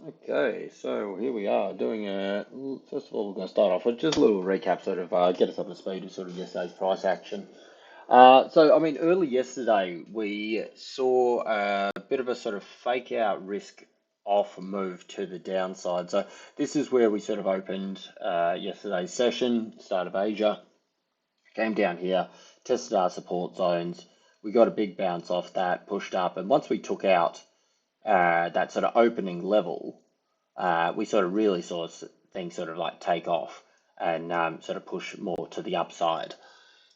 Okay, so here we are doing first of all, we're going to start off with just a little recap, sort of get us up to speed with sort of yesterday's price action. Early yesterday we saw a bit of a sort of fake out risk off move to the downside. So this is where we sort of opened yesterday's session, start of Asia, came down here, tested our support zones. We got a big bounce off that, pushed up, and once we took out that sort of opening level, we sort of really saw things sort of like take off and sort of push more to the upside.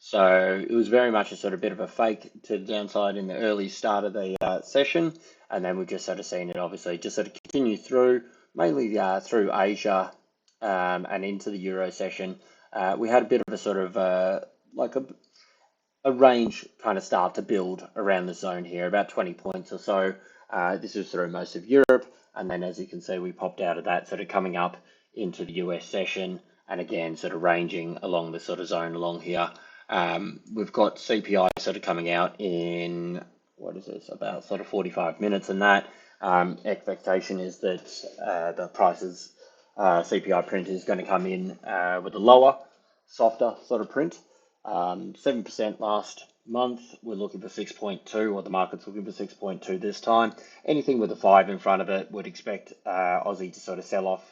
So it was very much a sort of bit of a fake to the downside in the early start of the session, and then we've just sort of seen it obviously just sort of continue through, mainly through Asia and into the Euro session. We had a bit of a sort of like a range kind of start to build around the zone here, about 20 points or so. This is through most of Europe, and then as you can see, we popped out of that, sort of coming up into the US session, and again, sort of ranging along the sort of zone along here. We've got CPI sort of coming out in, what is this, about sort of 45 minutes, and that expectation is that the prices CPI print is going to come in with a lower, softer sort of print. 7% last month. We're looking for 6.2, or the market's looking for 6.2 this time. Anything with a 5 in front of it would expect Aussie to sort of sell off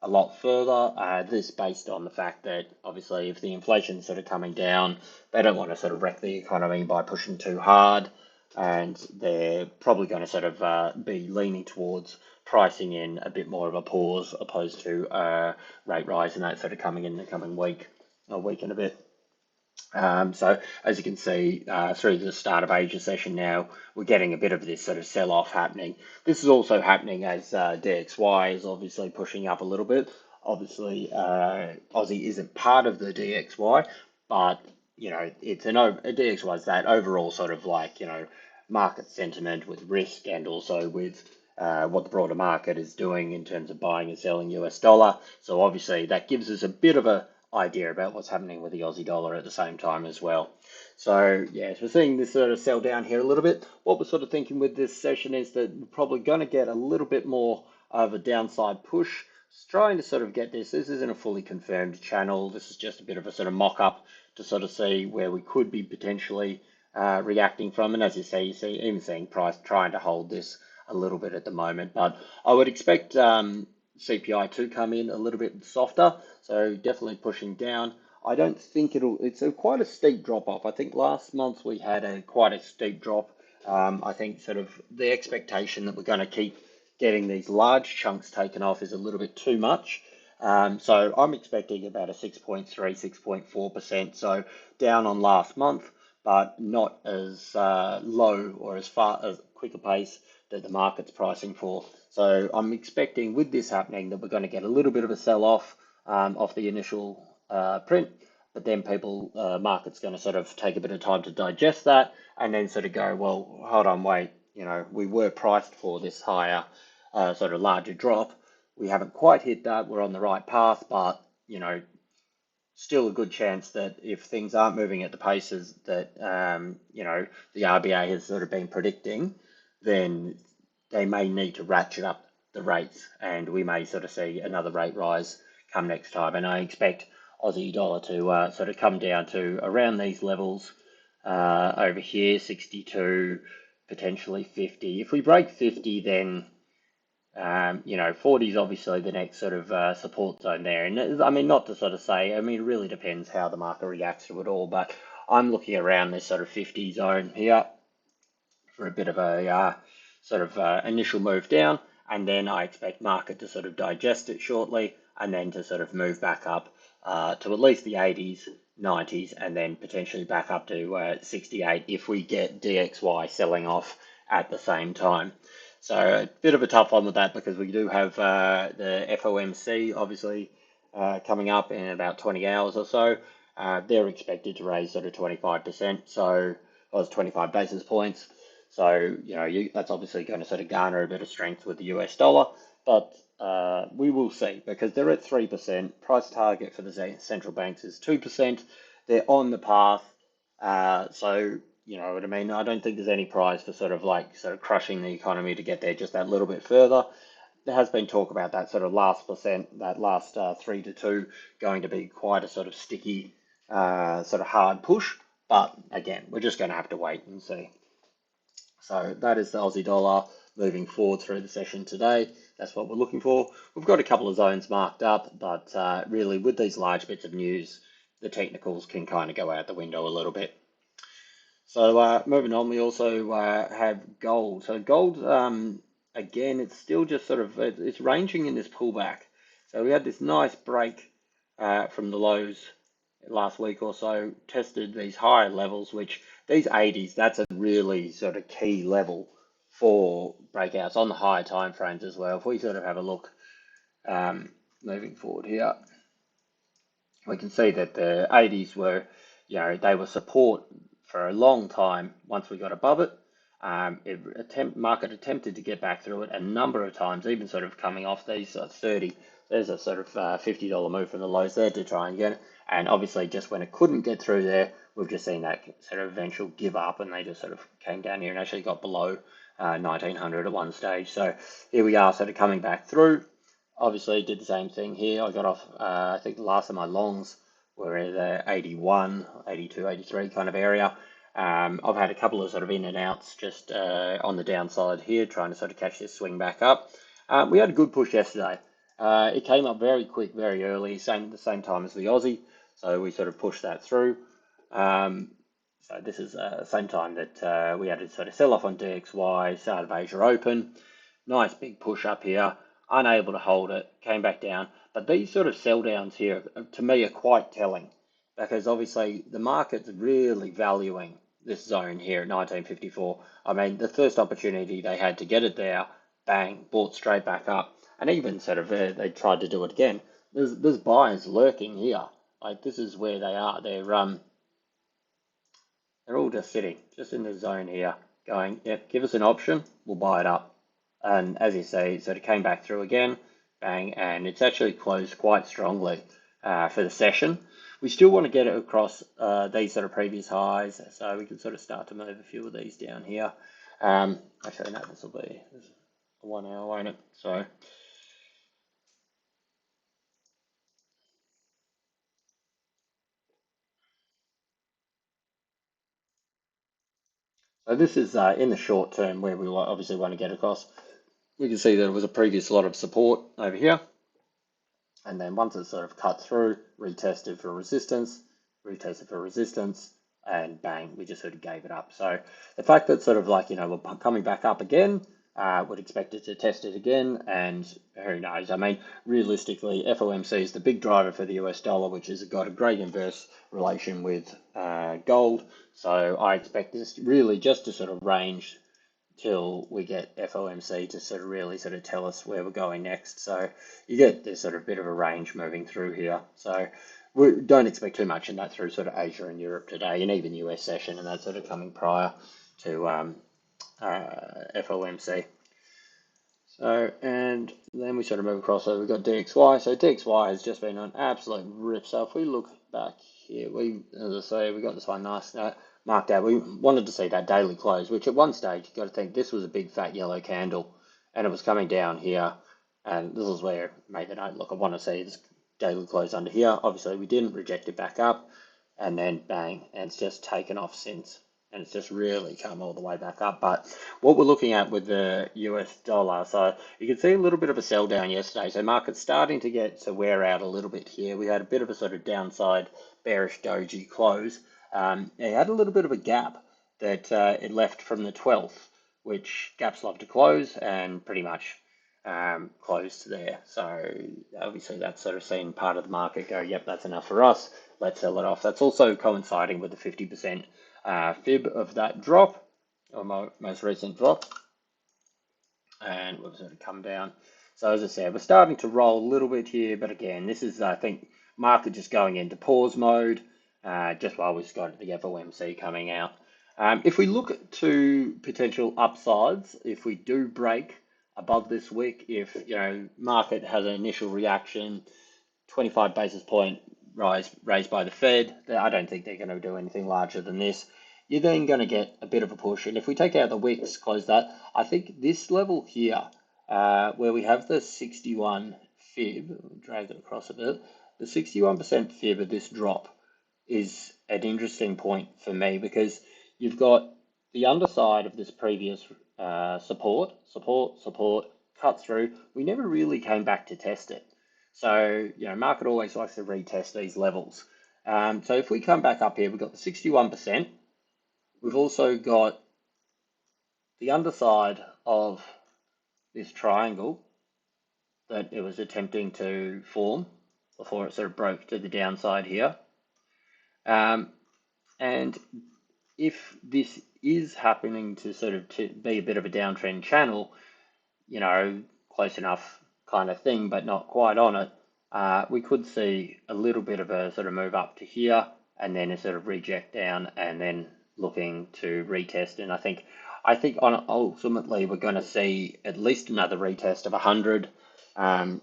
a lot further. This based on the fact that obviously if the inflation's sort of coming down, they don't want to sort of wreck the economy by pushing too hard, and they're probably going to sort of be leaning towards pricing in a bit more of a pause opposed to rate rise and that sort of coming in the coming week, a week and a bit. So as you can see through the start of Asia session now, we're getting a bit of this sort of sell-off happening. This is also happening as DXY is obviously pushing up a little bit. Obviously, Aussie isn't part of the DXY, but you know it's a DXY is that overall sort of like market sentiment with risk and also with what the broader market is doing in terms of buying and selling US dollar. So obviously that gives us a bit of a idea about what's happening with the Aussie dollar at the same time as well. So yes, we're seeing this sort of sell down here a little bit. What we're sort of thinking with this session is that we're probably going to get a little bit more of a downside push. Just trying to sort of get this. This isn't a fully confirmed channel. This is just a bit of a sort of mock up to sort of see where we could be potentially reacting from. And as you see even seeing price trying to hold this a little bit at the moment. But I would expect CPI to come in a little bit softer, so definitely pushing down. I don't think it's quite a steep drop off. I think last month we had quite a steep drop. I think sort of the expectation that we're going to keep getting these large chunks taken off is a little bit too much. So I'm expecting about a 6.3, 6.4%. So down on last month, but not as low or as far as quick a pace that the market's pricing for. So I'm expecting with this happening that we're going to get a little bit of a sell-off off the initial print, but then market's going to sort of take a bit of time to digest that and then sort of go, well, hold on, wait, we were priced for this higher, sort of larger drop. We haven't quite hit that. We're on the right path, but, still a good chance that if things aren't moving at the paces that, the RBA has sort of been predicting, then they may need to ratchet up the rates and we may sort of see another rate rise come next time. And I expect Aussie dollar to sort of come down to around these levels over here, 62, potentially 50. If we break 50, then 40 is obviously the next sort of support zone there. And I mean, not to sort of say, I mean, it really depends how the market reacts to it all, but I'm looking around this sort of 50 zone here for a bit of a initial move down, and then I expect market to sort of digest it shortly, and then to sort of move back up to at least the 80s, 90s, and then potentially back up to 68 if we get DXY selling off at the same time. So a bit of a tough one with that because we do have the FOMC obviously coming up in about 20 hours or so. They're expected to raise sort of 25%, so or 25 basis points. So, that's obviously going to sort of garner a bit of strength with the US dollar, but we will see because they're at 3%. Price target for the central banks is 2%. They're on the path. So, what I mean? I don't think there's any prize for sort of crushing the economy to get there just that little bit further. there has been talk about that sort of last percent, that last 3 to 2, going to be quite a sort of sticky, sort of hard push. But again, we're just going to have to wait and see. So that is the Aussie dollar moving forward through the session today. That's what we're looking for. We've got a couple of zones marked up, but really with these large bits of news, the technicals can kind of go out the window a little bit. So moving on, we also have gold. So gold, again, it's still just sort of, it's ranging in this pullback. So we had this nice break from the lows last week or so, tested these higher levels, which these 80s, that's a really sort of key level for breakouts on the higher time frames as well. If we sort of have a look moving forward here, we can see that the 80s were, they were support for a long time. Once we got above it, market attempted to get back through it a number of times, even sort of coming off these 30. There's a sort of $50 move from the lows there to try and get it. And obviously, just when it couldn't get through there, we've just seen that sort of eventual give up, and they just sort of came down here and actually got below 1900 at one stage. So here we are, sort of coming back through. Obviously, did the same thing here. I got off, I think the last of my longs were in the 81, 82, 83 kind of area. I've had a couple of sort of in and outs just on the downside here, trying to sort of catch this swing back up. We had a good push yesterday. It came up very quick, very early, the same time as the Aussie. So we sort of pushed that through. So this is the same time that we had to sort of sell off on DXY, start of Asia Open. Nice big push up here, unable to hold it, came back down. But these sort of sell downs here, to me, are quite telling, because obviously the market's really valuing this zone here at 1954. I mean, the first opportunity they had to get it there, bang, bought straight back up. And even sort of they tried to do it again. There's buyers lurking here. Like, this is where they are. They're all just sitting, just in the zone here, going, yep, give us an option, we'll buy it up. And as you see, it sort of came back through again, bang, and it's actually closed quite strongly for the session. We still want to get it across these sort of previous highs, so we can sort of start to move a few of these down here. Actually, no, this will be a 1 hour, won't it? So this is in the short term where we obviously want to get across. We can see that it was a previous lot of support over here. And then once it's sort of cut through, retested for resistance, and bang, we just sort of gave it up. So the fact that sort of like, we're coming back up again, would expect it to test it again, and who knows? I mean, realistically, FOMC is the big driver for the US dollar, which has got a great inverse relation with gold. So I expect this really just to sort of range till we get FOMC to sort of really sort of tell us where we're going next. So you get this sort of bit of a range moving through here. So we don't expect too much in that through sort of Asia and Europe today, and even US session, and that sort of coming prior to FOMC. So, and then we sort of move across, so we've got DXY. So DXY has just been an absolute rip. So if we look back here, as I say, we got this one nice marked out. We wanted to see that daily close, which at one stage, you've got to think this was a big fat yellow candle, and it was coming down here. And this is where it made the note, look, I want to see this daily close under here. Obviously, we didn't reject it back up, and then bang, and it's just taken off since. And it's just really come all the way back up. But what we're looking at with the US dollar, so you can see a little bit of a sell down yesterday. So market's starting to get to wear out a little bit here. We had a bit of a sort of downside bearish doji close. It had a little bit of a gap that it left from the 12th, which gaps love to close, and pretty much closed there. So obviously that's sort of seen part of the market go, yep, that's enough for us. Let's sell it off. That's also coinciding with the 50% fib of that drop, or most recent drop, and we've sort of come down. So as I said, we're starting to roll a little bit here, but again, this is, I think, market just going into pause mode, just while we've got the FOMC coming out. If we look to potential upsides, if we do break above this wick, if market has an initial reaction, 25 basis point rise raised by the Fed, I don't think they're going to do anything larger than this. You're then going to get a bit of a push, and if we take out the wicks, close that, I think this level here, where we have the 61 fib, drag it across a bit, the 61% fib of this drop is an interesting point for me because you've got the underside of this previous support, cut through. We never really came back to test it. So, market always likes to retest these levels. So if we come back up here, we've got the 61%. We've also got the underside of this triangle that it was attempting to form before it sort of broke to the downside here. And if this is happening to sort of be a bit of a downtrend channel, close enough kind of thing, but not quite on it, we could see a little bit of a sort of move up to here and then a sort of reject down and then looking to retest. And I think ultimately we're going to see at least another retest of 100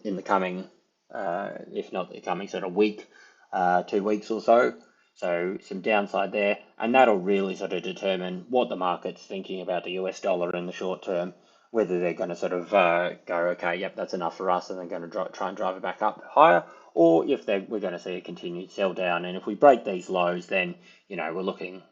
in the coming, if not the coming sort of week, 2 weeks or so. So some downside there, and that'll really sort of determine what the market's thinking about the US dollar in the short term, whether they're going to sort of go, okay, yep, that's enough for us, and they're going to try and drive it back up higher, or if we're going to see a continued sell down. And if we break these lows, then, we're looking,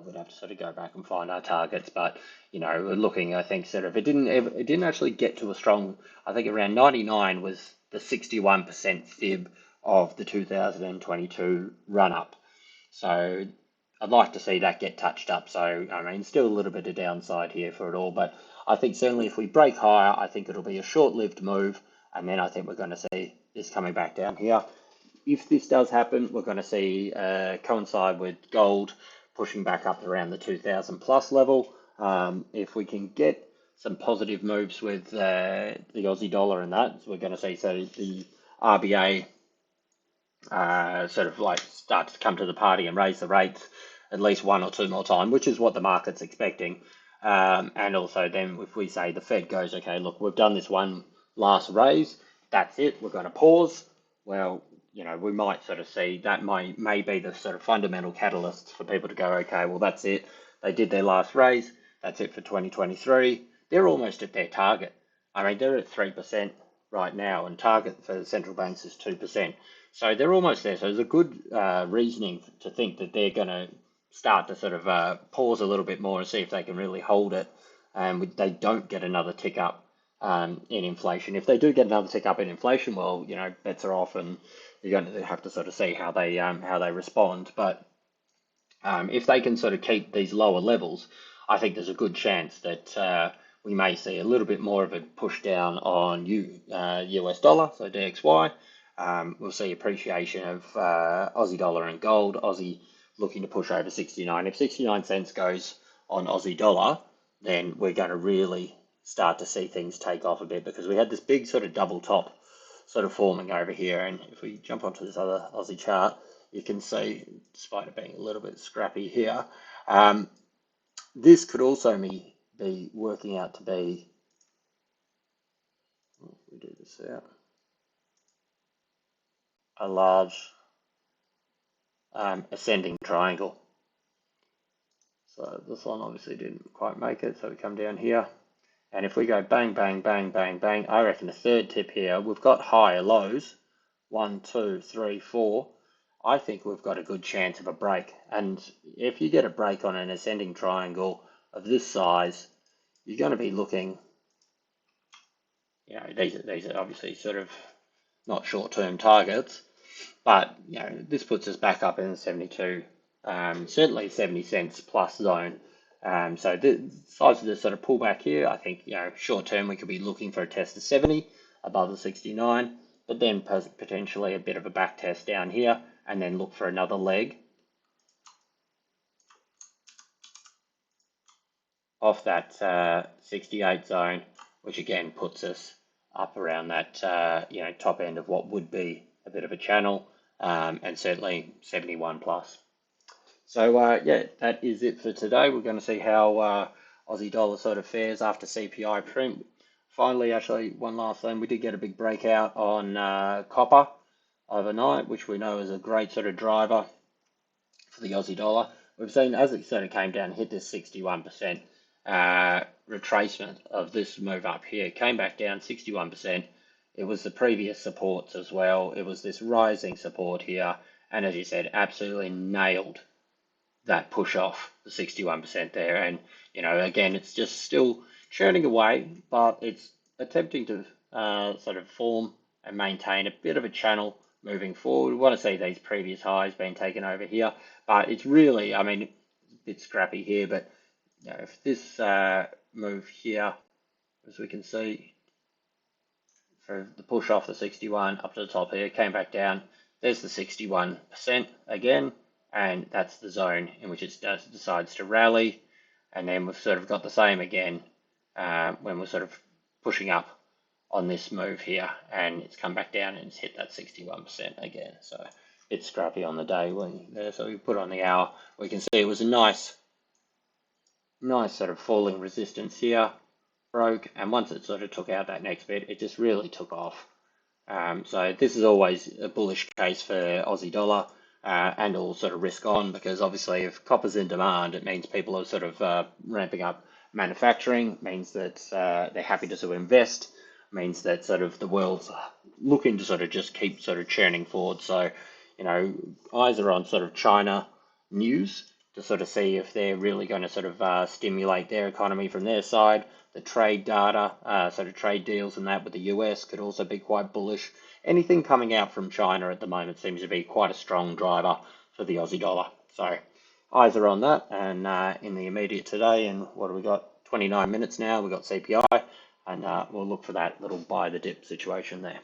we'd have to sort of go back and find our targets, but, we're looking, I think, sort of, it didn't actually get to a strong, I think around 99 was the 61% fib of the 2022 run up. So I'd like to see that get touched up. So, I mean, still a little bit of downside here for it all, but I think certainly if we break higher, I think it'll be a short-lived move, and then I think we're going to see this coming back down here. If this does happen, we're going to see coincide with gold pushing back up around the 2000 plus level. If we can get some positive moves with the Aussie dollar and that, so we're going to see the RBA sort of like start to come to the party and raise the rates at least one or two more times, which is what the market's expecting. And also then if we say the Fed goes, okay, look, we've done this one last raise, that's it, we're going to pause. Well, we might sort of see that may be the sort of fundamental catalyst for people to go, okay, well, that's it. They did their last raise. That's it for 2023. They're almost at their target. I mean, they're at 3% right now, and target for the central banks is 2%. So they're almost there. So there's a good reasoning to think that they're going to start to sort of pause a little bit more and see if they can really hold it, and they don't get another tick up in inflation. If they do get another tick up in inflation, well, bets are off, and you're going to have to sort of see how they respond. But if they can sort of keep these lower levels, I think there's a good chance that we may see a little bit more of a push down on US dollar, so DXY. We'll see appreciation of Aussie dollar and gold. Aussie looking to push over 69. If 69 cents goes on Aussie dollar, then we're going to really start to see things take off a bit, because we had this big sort of double top sort of forming over here. And if we jump onto this other Aussie chart, you can see, despite it being a little bit scrappy here, this could also be working out to be, if we do this out, a large ascending triangle. So this one obviously didn't quite make it, so we come down here. And if we go bang, bang, bang, bang, bang, I reckon the third tip here, we've got higher lows, 1, 2, 3, 4. I think we've got a good chance of a break. And if you get a break on an ascending triangle of this size, you're going to be looking, these are obviously sort of not short-term targets, but this puts us back up in the 72, certainly 70 cents plus zone. So the size of this sort of pullback here, I think short term we could be looking for a test of 70 above the 69, but then potentially a bit of a back test down here, and then look for another leg off that 68 zone, which again puts us up around that top end of what would be a bit of a channel, and certainly 71 plus. So yeah, that is it for today. We're going to see how Aussie dollar sort of fares after CPI print. Finally, actually, one last thing, we did get a big breakout on copper overnight, which we know is a great sort of driver for the Aussie dollar. We've seen as it sort of came down, hit this 61%. retracement of this move up here. Came back down 61%. It was the previous supports as well. It was this rising support here. And as you said, absolutely nailed that push off the 61% there. And, again, it's just still churning away, but it's attempting to sort of form and maintain a bit of a channel moving forward. We want to see these previous highs being taken over here, but it's really, I mean, it's a bit scrappy here, but if this move here, as we can see, for the push off the 61 up to the top here, came back down. There's the 61% again, and that's the zone in which it decides to rally. And then we've sort of got the same again when we're sort of pushing up on this move here, and it's come back down and it's hit that 61% again. So it's scrappy on the day. So we put on the hour, we can see it was a nice sort of falling resistance here, broke, and once it sort of took out that next bit, it just really took off. So this is always a bullish case for Aussie dollar and all sort of risk on, because obviously if copper's in demand, it means people are sort of ramping up manufacturing, means that they're happy to sort of invest, means that sort of the world's looking to sort of just keep sort of churning forward. So, eyes are on sort of China news to sort of see if they're really going to sort of stimulate their economy from their side. The trade data, sort of trade deals and that with the US could also be quite bullish. Anything coming out from China at the moment seems to be quite a strong driver for the Aussie dollar. So eyes are on that. And in the immediate today, and what have we got? 29 minutes now, we've got CPI, and we'll look for that little buy the dip situation there.